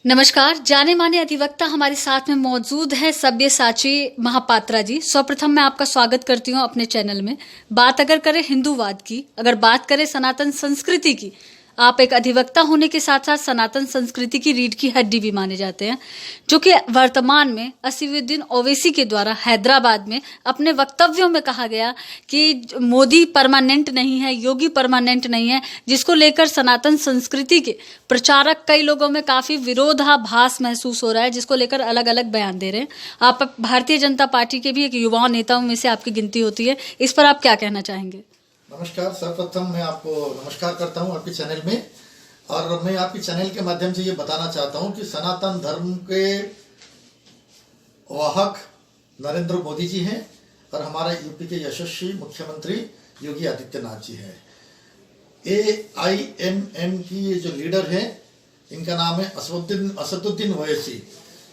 नमस्कार। जाने माने अधिवक्ता हमारे साथ में मौजूद है सब्यसाची महापात्रा जी। सर्वप्रथम मैं आपका स्वागत करती हूँ अपने चैनल में। बात अगर करें हिंदूवाद की, अगर बात करें सनातन संस्कृति की, आप एक अधिवक्ता होने के साथ साथ सनातन संस्कृति की रीढ़ की हड्डी भी माने जाते हैं, जो कि वर्तमान में असदुद्दीन ओवैसी के द्वारा हैदराबाद में अपने वक्तव्यों में कहा गया कि मोदी परमानेंट नहीं है, योगी परमानेंट नहीं है, जिसको लेकर सनातन संस्कृति के प्रचारक कई लोगों में काफ़ी विरोधाभास महसूस हो रहा है, जिसको लेकर अलग अलग बयान दे रहे हैं। आप भारतीय जनता पार्टी के भी एक युवा नेताओं में से आपकी गिनती होती है, इस पर आप क्या कहना चाहेंगे? नमस्कार। सर्वप्रथम मैं आपको नमस्कार करता हूं आपके चैनल में, और मैं आपके चैनल के माध्यम से ये बताना चाहता हूं कि सनातन धर्म के वाहक नरेंद्र मोदी जी हैं और हमारे यूपी के यशस्वी मुख्यमंत्री योगी आदित्यनाथ जी हैं। AIMM की ये जो लीडर है, इनका नाम है असदुद्दीन ओवैसी।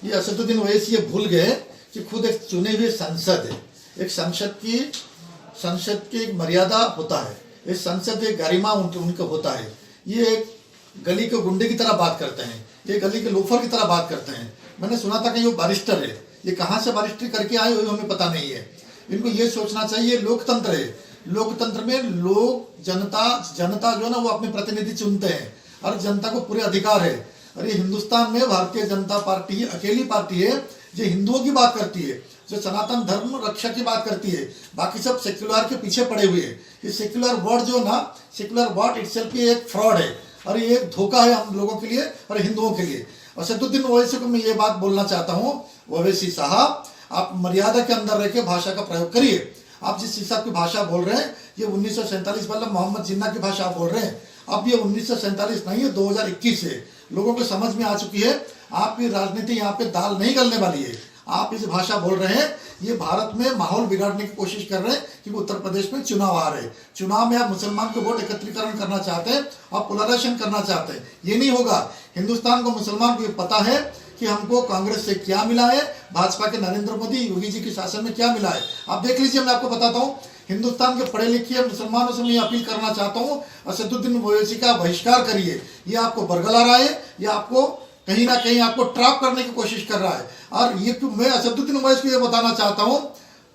ये असदुद्दीन ओवैसी ये भूल गए कि खुद एक चुने हुए संसद है। एक संसद की एक मर्यादा होता है, इस संसद एक गरिमा उनका होता है। ये एक गली के गुंडे की तरह बात करते हैं, ये गली के लोफर की तरह बात करते हैं। मैंने सुना था कि वो बारिस्टर है, ये कहाँ से बारिस्टरी करके आए हुए हमें पता नहीं है। इनको ये सोचना चाहिए, लोकतंत्र है, लोकतंत्र में लोग जनता जो ना वो अपने प्रतिनिधि चुनते हैं और जनता को पूरे अधिकार है। और ये हिंदुस्तान में भारतीय जनता पार्टी अकेली पार्टी है जो हिंदुओं की बात करती है, जो सनातन धर्म रक्षा की बात करती है। बाकी सब सेक्युलर के पीछे पड़े हुए हैं। ये सेक्युलर वर्ड जो ना, सेक्युलर वर्ड इटसेल्फ ही एक फ्रॉड है और ये एक धोखा है हम लोगों के लिए और हिंदुओं के लिए। असदुद्दीन ओवैसी को मैं ये बात बोलना चाहता हूँ, ओवैसी साहब, आप मर्यादा के अंदर रह के भाषा का प्रयोग करिए। आप जिस हिसाब की भाषा बोल रहे हैं, ये 1947 वाला मोहम्मद जिन्ना की भाषा आप बोल रहे हैं। अब ये 1947 नहीं है, 2021 है। लोगों को समझ में आ चुकी है आपकी राजनीति यहाँ पे दाल नहीं गलने वाली है। आप इस भाषा बोल रहे हैं, ये भारत में माहौल बिगाड़ने की कोशिश कर रहे हैं कि उत्तर प्रदेश में चुनाव आ रहे हैं। चुनाव में आप मुसलमान को वोट एकत्रीकरण करना चाहते हैं, आप पोलराइजेशन करना चाहते हैं। ये नहीं होगा। हिंदुस्तान को, मुसलमान को ये पता है कि हमको कांग्रेस से क्या मिला है, भाजपा के नरेंद्र मोदी योगी जी के शासन में क्या मिला है। आप देख लीजिए, मैं आपको बताता हूँ। हिंदुस्तान के पढ़े लिखे मुसलमानों से मैं अपील करना चाहता हूँ, असदुद्दीन ओवैसी का बहिष्कार करिए। ये आपको बरगला रहा है, ये आपको कहीं ना कहीं आपको ट्रैप करने की कोशिश कर रहा है। और ये मैं असदुद्दीन ओवैसी को ये बताना चाहता हूँ,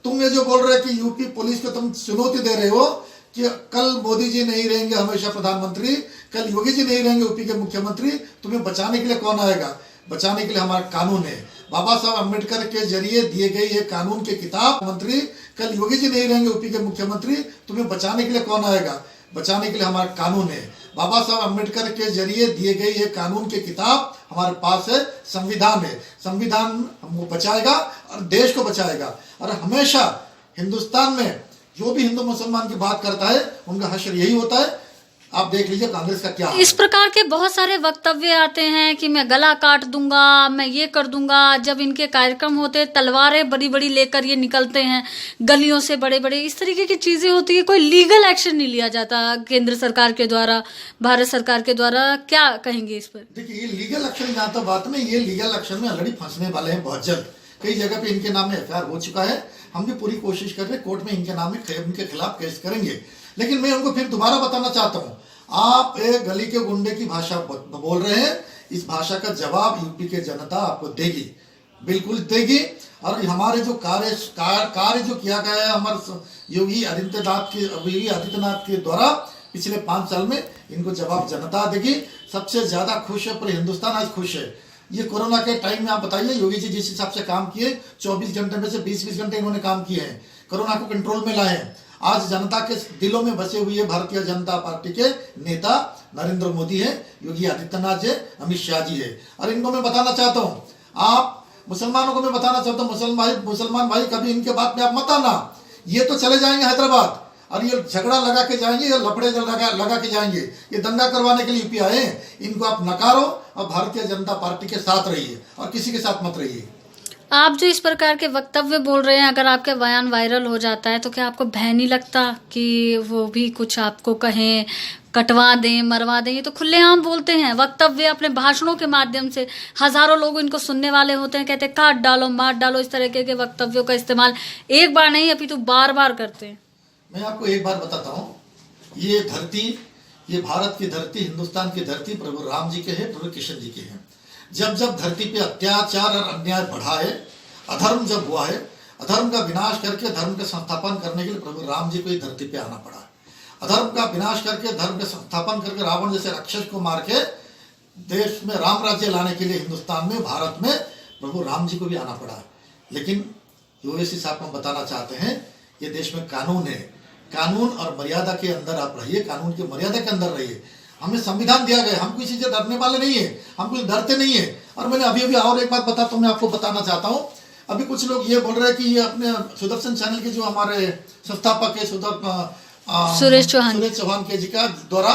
तुम ये जो बोल रहे कि यूपी पुलिस को तुम चुनौती दे रहे हो कि कल मोदी जी नहीं रहेंगे हमेशा प्रधानमंत्री, कल योगी जी नहीं रहेंगे यूपी के मुख्यमंत्री, तुम्हें बचाने के लिए कौन आएगा? बचाने के लिए हमारा कानून है। बाबा साहब अम्बेडकर के जरिए दिए गए ये कानून की किताब, मंत्री कल योगी जी नहीं रहेंगे यूपी के मुख्यमंत्री, तुम्हें बचाने के लिए कौन आएगा? बचाने के लिए हमारा कानून है। बाबा साहब अम्बेडकर के जरिए दिए गए ये कानून की किताब हमारे पास है, संविधान है। संविधान हमको बचाएगा और देश को बचाएगा। और हमेशा हिंदुस्तान में जो भी हिंदू मुसलमान की बात करता है, उनका हश्र यही होता है। आप देख लीजिए कांग्रेस का क्या है। इस प्रकार के बहुत सारे वक्तव्य आते हैं कि मैं गला काट दूंगा, मैं ये कर दूंगा। जब इनके कार्यक्रम होते तलवारें बड़ी बड़ी लेकर ये निकलते हैं गलियों से, बड़े बड़े इस तरीके की चीजें होती है। कोई लीगल एक्शन नहीं लिया जाता केंद्र सरकार के द्वारा, भारत सरकार के द्वारा। क्या कहेंगे इस पर? देखिए, ये लीगल एक्शन जहाँ तक बात में, ये लीगल एक्शन में ऑलरेडी फंसने वाले हैं बहुत जल्द। कई जगह पे इनके नाम में FIR हो चुका है। हम भी पूरी कोशिश कर रहे हैं, कोर्ट में इनके नाम में इनके खिलाफ केस करेंगे। लेकिन मैं उनको फिर दोबारा बताना चाहता हूँ, आप एक गली के गुंडे की भाषा बोल रहे हैं। इस भाषा का जवाब यूपी के जनता आपको देगी, बिल्कुल देगी। और हमारे जो कार्य जो किया गया है हमारे योगी आदित्यनाथ के द्वारा पिछले 5 साल में, इनको जवाब जनता देगी। सबसे ज्यादा खुश है पूरे हिंदुस्तान आज खुश है। ये कोरोना के टाइम में आप बताइए, योगी जी जिस हिसाब से काम किए, 24 घंटे में से 20-20 घंटे इन्होंने काम किए हैं, कोरोना को कंट्रोल में लाए हैं। आज जनता के दिलों में बसे हुए भारतीय जनता पार्टी के नेता नरेंद्र मोदी है, योगी आदित्यनाथ जी, अमित शाह जी है। और इनको मैं बताना चाहता हूँ, आप मुसलमानों को मैं बताना चाहता हूँ, मुसलमान भाई कभी इनके बात में आप मत आना। ये तो चले जाएंगे हैदराबाद और ये झगड़ा लगा के जाएंगे, या लफड़े लगा के जाएंगे। ये दंगा करवाने के लिए यूपी आए हैं। इनको आप नकारो और भारतीय जनता पार्टी के साथ रहिए और किसी के साथ मत रहिए। आप जो इस प्रकार के वक्तव्य बोल रहे हैं, अगर आपके बयान वायरल हो जाता है तो क्या आपको भय नहीं लगता कि वो भी कुछ आपको कहें, कटवा दें, मरवा दें? ये तो खुलेआम बोलते हैं वक्तव्य अपने भाषणों के माध्यम से। हजारों लोग इनको सुनने वाले होते हैं, कहते हैं काट डालो, मार डालो। इस तरह के वक्तव्यों का इस्तेमाल एक बार नहीं अपितु बार बार करते हैं। मैं आपको एक बार बताता हूँ, ये धरती, ये भारत की धरती, हिंदुस्तान की धरती प्रभु राम जी के है, प्रभु कृष्ण जी के हैं। जब जब धरती पे अत्याचार और अन्याय बढ़ा है, अधर्म जब हुआ है, अधर्म का विनाश करके धर्म का संस्थापन करने के लिए प्रभु राम जी को ही धरती पे आना पड़ा। अधर्म का विनाश करके धर्म का संस्थापन करके रावण जैसे राक्षस को मार के देश में राम राज्य लाने के लिए हिंदुस्तान में, भारत में प्रभु राम जी को भी आना पड़ा। लेकिन ओवैसी साहब हम बताना चाहते हैं, ये देश में कानून है, कानून और मर्यादा के अंदर आप रहिए, कानून की मर्यादा के अंदर रहिए। हमें संविधान दिया गया, हम किसी से डरने वाले नहीं है, हम कुछ डरते नहीं है। और मैंने अभी और एक बात मैं आपको बताना चाहता हूँ। अभी कुछ लोग ये बोल रहे हैं कि ये अपने सुदर्शन चैनल के जो हमारे संस्थापक है सुरेश चौहान के जी का द्वारा